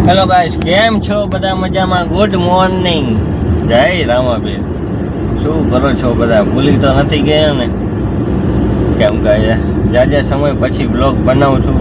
Hello guys, કેમ છો બધા? મજામાં? ગુડ મોર્નિંગ, જય રામાબેન. શું કરો છો બધા? ભૂલી તો નથી ગયા ને? કેમ કે જાજા સમય પછી બ્લોગ બનાવું છું,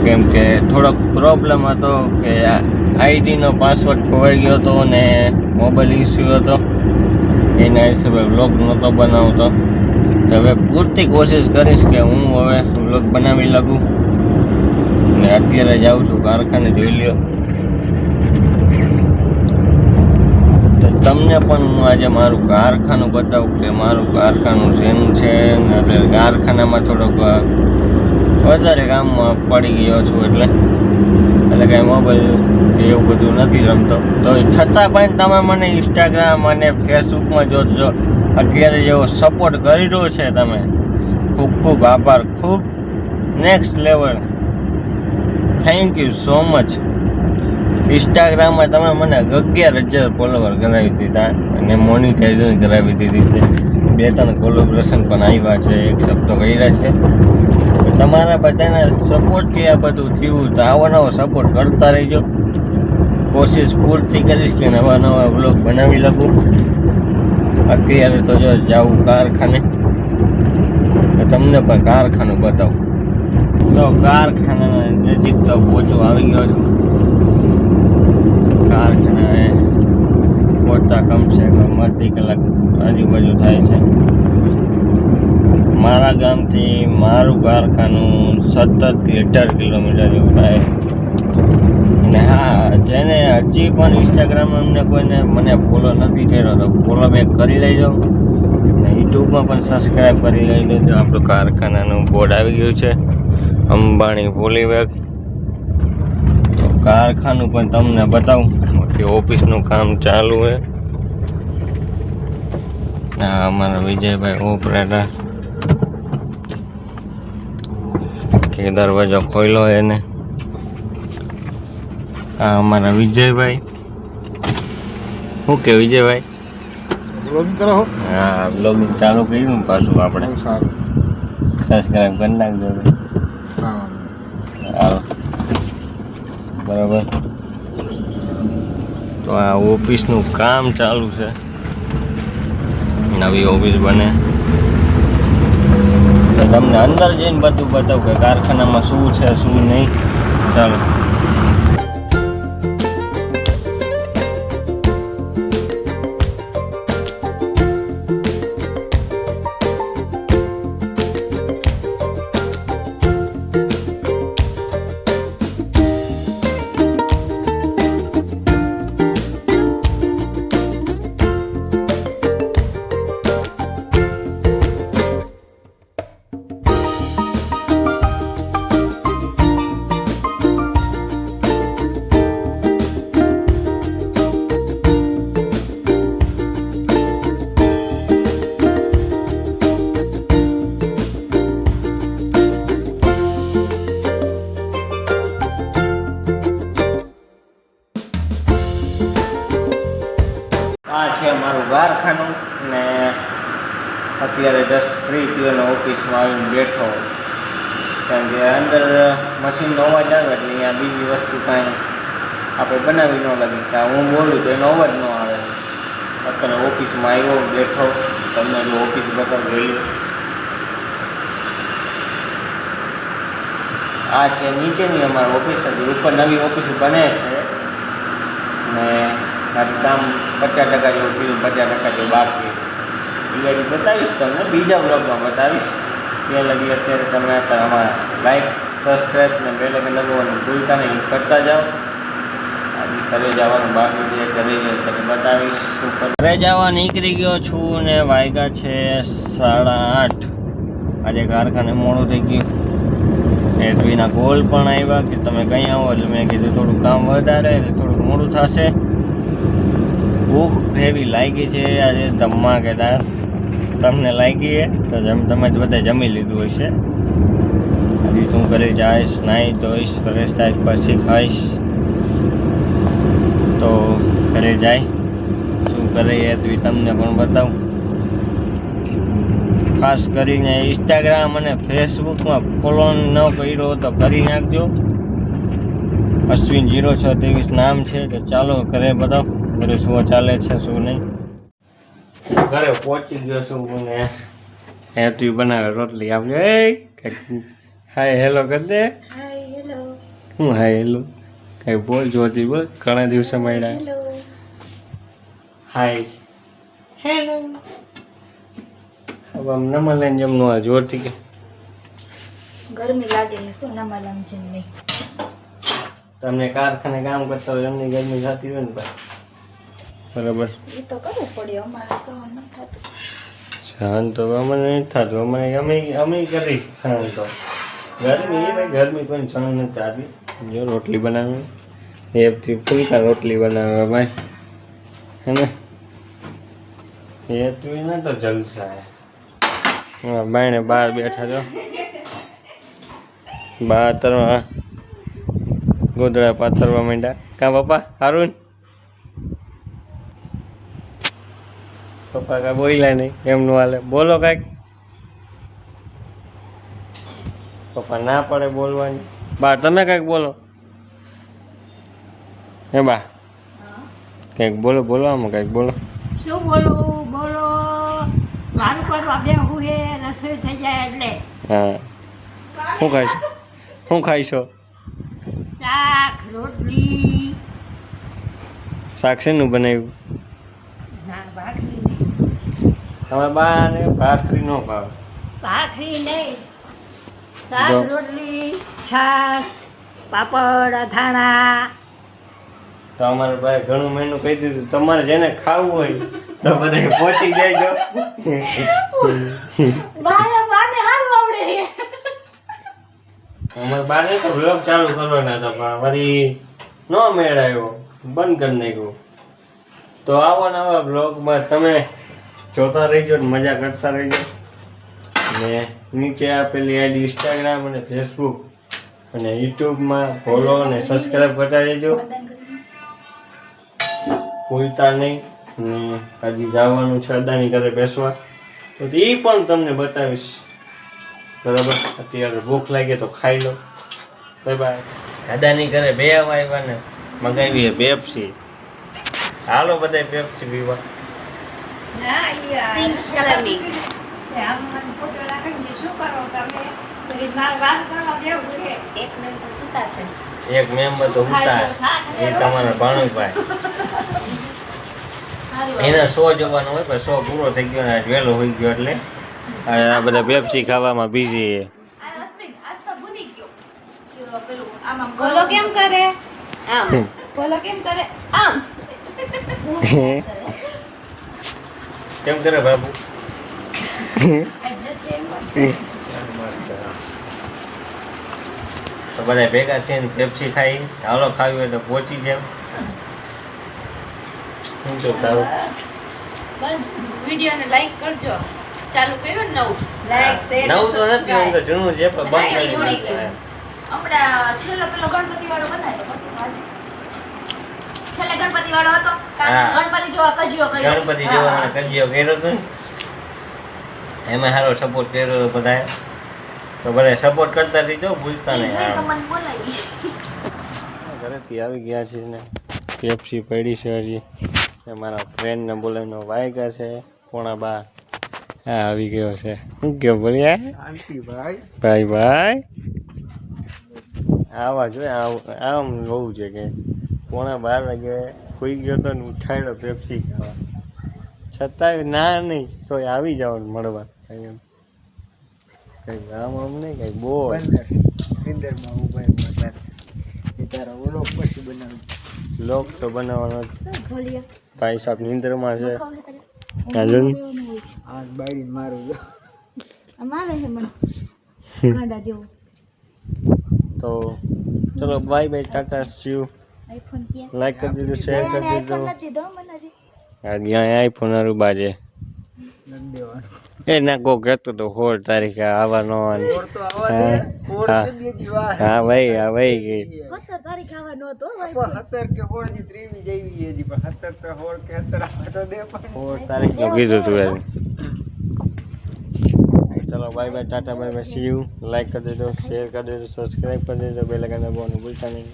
કેમ કે થોડોક પ્રોબ્લેમ હતો કે આઈડીનો પાસવર્ડ ખોવાઈ ગયો હતો અને મોબાઈલ ઇસ્યુ હતો, એના હિસાબે બ્લોગ નહોતો બનાવતો. તો હવે પૂરતી કોશિશ કરીશ કે હું હવે બ્લોગ બનાવી લઉં. ને અત્યારે જાઉં છું કારખાને, જોઈ લ્યો. તો તમને પણ હું આજે મારું કારખાનું બતાવું કે મારું કારખાનું શેનું છે. ને અત્યારે કારખાનામાં થોડોક વધારે કામમાં પડી ગયો છું, એટલે કાંઈ મોબાઈલ કે એવું બધું નથી રમતો. તો છતાં પણ તમે મને ઇન્સ્ટાગ્રામ અને ફેસબુકમાં જોજો. અત્યારે જેવો સપોર્ટ કરી રહ્યો છે તમે, ખૂબ ખૂબ આભાર, ખૂબ next level. Thank you so much. ઇન્સ્ટાગ્રામમાં તમે મને 11,000 ફોલોવર કરાવી દીધા અને મોનિટાઇઝેશન કરાવી દીધી છે. 2-3 કોલેબોરેશન પણ આવ્યા છે, એક્સેપ્ટ તો કર્યા છે. તમારા બધાના સપોર્ટથી આ બધું થયું. તો આવો નવો સપોર્ટ કરતા રહીજો. કોશિશ પૂરતી કરીશ કે નવા નવા વ્લોગ બનાવી લઉં. અત્યારે તો જો જાઉં કારખાને, તમને પણ કારખાનું બતાવું. તો કારખાના નજીક તો પહોંચવા આવી ગયો છું. કારખાને પહોંચતા કમસે કમ અડધી કલાક આજુબાજુ થાય છે. મારા ગામથી મારું કારખાનું 17-18 કિલોમીટર જેવું થાય. અને હા, જેને હજી પણ ઇન્સ્ટાગ્રામમાં કોઈને મને ફોલો નથી કર્યો તો ફોલો બેક કરી લેજો. અને યુટ્યુબમાં પણ સબસ્ક્રાઈબ કરી લેજો. આપણું કારખાનાનું બોર્ડ આવી ગયું છે, અંબાણી પોલીબેગ. તો કારખાનું પણ તમને બતાવું કે ઓફિસનું કામ ચાલુ છે. હા, અમારા વિજયભાઈ ઓપરેટર કે દરવાજો ખોલ્યો એને. હા, અમારા વિજયભાઈ. શું કે વિજયભાઈ? બ્લોગિંગ કરો? હા, બ્લોગિંગ ચાલુ કર્યું પાછું આપણે. સારું, સબસ્ક્રાઈબ કરી નાખજો. હાલો, બરાબર. તો આ ઓફિસનું કામ ચાલુ છે, નવી ઓફિસ બને. તો તમને અંદર જઈને બધું બતાવું કે કારખાનામાં શું છે શું નહીં. ચાલો. આ છે મારું કારખાનું. ને અત્યારે જસ્ટ ફ્રી થયો ને ઓફિસમાં આવીને બેઠો. કારણ કે અંદર મશીનનો અવાજ આવે એટલે અહીંયા બીજી વસ્તુ કાંઈ આપણે બનાવી ન લાગી. ત્યાં હું બોલું તો એનો અવાજ ન આવે. અત્યારે ઓફિસમાં આવ્યો, બેઠો. તમને જો ઓફિસ બતાવી ગયું. આ છે નીચેની અમારી ઓફિસ હતી. ઉપર નવી ઓફિસ બને છે ને કામ 50% જેવું થયું, 50% જેવું બાકી. એ હજી બતાવીશ તમને, બીજા બ્લોગમાં બતાવીશ. ત્યાં લગી અત્યારે તમે અમારા લાઈક, સબસ્ક્રાઈબ ને બેલ આઇકન દબાવવાનું ભૂલતા નહીં, કરતા જાઓ. આજે ઘરે જવાનું બાકી છે, ઘરે જઈને બતાવીશ. ઘરે જવા નીકળી ગયો છું ને વાગ્યા છે 8:30. આજે કારખાને મોડું થઈ ગયું. એટવીના કોલ પણ આવ્યા કે તમે કંઈ આવો, એટલે મેં કીધું થોડું કામ વધારે એટલે થોડુંક મોડું થશે. ભૂખ એવી લાગી છે આજે ધમાકેદાર. તમને લાગી છે તો તમે જ બધા જમી લીધું હશે. હજી તું ઘરે જઈશ, નાહી ધોઈશ, ફ્રેશ થાય પછી ખાઈશ. તો ઘરે જાય શું કરે એ તમને પણ બતાવું. ખાસ કરીને ઇન્સ્ટાગ્રામ અને ફેસબુકમાં ફોલો ન કર્યો તો કરી નાખજો. અશ્વિન 0623 નામ છે. તો ચાલો ઘરે બતાવ ઘરે શું ચાલે છે શું નહીં. ઘરે પહોંચી ગયો છું ને હેતુ બનાવે રોટલી આપજો. એ હાય હેલો કર દે. હું હાય હેલો કઈ બોલ જોતી બોલ ઘણા દિવસે મળ્યા. હાય હેલો હવે આમ નમા લઈને જમનું આ જોરથી કે ગરમી લાગે છે શું નમાલમ જેમ નહીં. તમને કારખાને કામ કરતા હોય એમની ગરમી થતી હોય ને ભાઈ બરાબર. એ તો કરવું પડ્યું અમારે સહન ન થતું. સહન તો અમને નથી થતું. અમે કરી સહન તો ગરમી એ ભાઈ ગરમી કોઈ સહન નથી થતી. જો રોટલી બનાવી એથી ફૂલકા રોટલી બનાવે ભાઈ હે ને એ તું ને તો જલસા હે. હા બાયણે બહાર બેઠા છો બહાર તરવા ગોદડા પાથરવા માંડ્યા. કા પપ્પા હારું પપ્પા કા બોલ્યા નહીં એમનું હાલે. બોલો કાંઈક. પપ્પા ના પડે બોલવાની. બા તમે કાંઈક બોલો. હે બા કંઈક બોલો બોલો આમાં કંઈક બોલો. શું બોલું બોલો મારું કરવા બેહું હે રસોઈ થઈ જાય એટલે હા શું ખાઈશ શું ખાઈશો. શાક રોટલી શાક શેનું બનાવ્યું. ના ભાખરી હવે બા ને ભાખરી ન ભાવે. ભાખરી નહીં જો. શાક રોટલી છાશ પાપડ અથાણા. તો અમારે ભાઈ ઘણું મેનુ કહી દીધું. તમારે જેને ખાવું હોય તો બધા પહોંચી જાય. બાને હારું આવડે છે. અમારે બાને તો બ્લોગ ચાલુ કરવાના હતા પણ વળી ન મેળ આવ્યો બંધ કરી નાખ્યું. તો આવા નવા બ્લોગમાં તમે જોતા રહીજો ને મજા કરતા રહીજો. ને નીચે આપેલી આઈડી ઇન્સ્ટાગ્રામ અને ફેસબુક અને યુટ્યુબમાં ફોલો અને સબસ્ક્રાઈબ કરતા રહેજો. ભૂલતા નહીં. ને હજી જવાનું છે અદાની ઘરે બેસવા તો એ પણ તમને બતાવીશ બરાબર. અત્યારે ભૂખ લાગે તો ખાઈ લો. Bye bye. અદાની ઘરે બે આવ્યા ને મગાવી પેપ્સી. હાલો બધા પેપ્સી પીવા. ના યાર પિંક કલરની. આમ મને ફોટો રાખીને શું કરો તમે પછી મારે વાત કરવા બેહું હે. એક મેમ્બર સુતા છે. એક મેમ્બર તો ઉતા એ તમારા ભાણુભાઈ. એના શો જોવાનો હોય પણ શો પૂરો થઈ ગયો ને આજ વહેલો હોઈ ગયો એટલે આ બધા પેપ્સી ખાવામાં બીજી છે. બોલો કેમ કરે આમ બોલો કેમ કરે આમ. કેમ કરે બાબુ. તો બધા ભેગા થઈને પેપ્સી ખાઈ. હાલો ખાવી હોય તો પહોંચી જાવ. શું તો તારું બસ વિડિયોને લાઈક કરજો. ચાલુ કર્યું ને નવું. લાઈક શેર નવું તો નથી હું તો જૂનું છે પણ બંધ કરી ઘણી દીધું. હમણાં છેલ્લો પેલો ગણપતિ વાળો બનાવ્યો પછી તો આજે છેલ્લે ગણપતિ વાળો હતો. હા. ગણપતિ જેવા કજિયો કર્યો. ગણપતિ જેવો કજિયો કર્યો હતો ને એમાં સારો સપોર્ટ કર્યો બધાએ. તો બધા સપોર્ટ કરતા રહીજો ભૂલતા નહીં. હા મને બોલાવી. ઘરેથી આવી ગયા છે ને પેપ્સી પડી છે હજી. એ મારા ફ્રેન્ડને બોલાવીને વાગ્યા છે 12:15. હા આવી ગયો છે. શું કે બોલ્યા ભાઈ ભાઈ આવા જોઈએ આમ હોવું છે કે 12:15 વાગે ખોઈ ગયો તો ને ઉઠાડ્યો પેપ્સી ખાવા. છતાંય ના નહીં તો આવી જવાનું મળવા. કંઈ એમ કંઈ આમ આમ નહીં કંઈ બહુ લોક તો બનાવવાનો જ. ભાઈ સાહેબ નીંદરમાં છે. હાલો ને. અમારે હે મને ગાંડા જેવો તો ચલો bye bye Tata C you. IPhone ક્યાં લાઈક કરી દીધું શેર કરી દીધું. નથી દો મને હજી. અહીંયા આઈફોન હારું બાજે એ ના કો કહેતો તો 16 તારીખે આવવા ન આવવાની. હા ભાઈ હા ભાઈ ગઈ 17 તારીખ આવવાનો હતો 16 તારીખનું કીધું તું એમ. ચલો bye bye Tata bye bye see you. Like કરી દેજો શેર કરી દેજો સબસ્ક્રાઈબ કરી દેજો બેલ આઇકન દબાવવાનું ભૂલતા નહીં.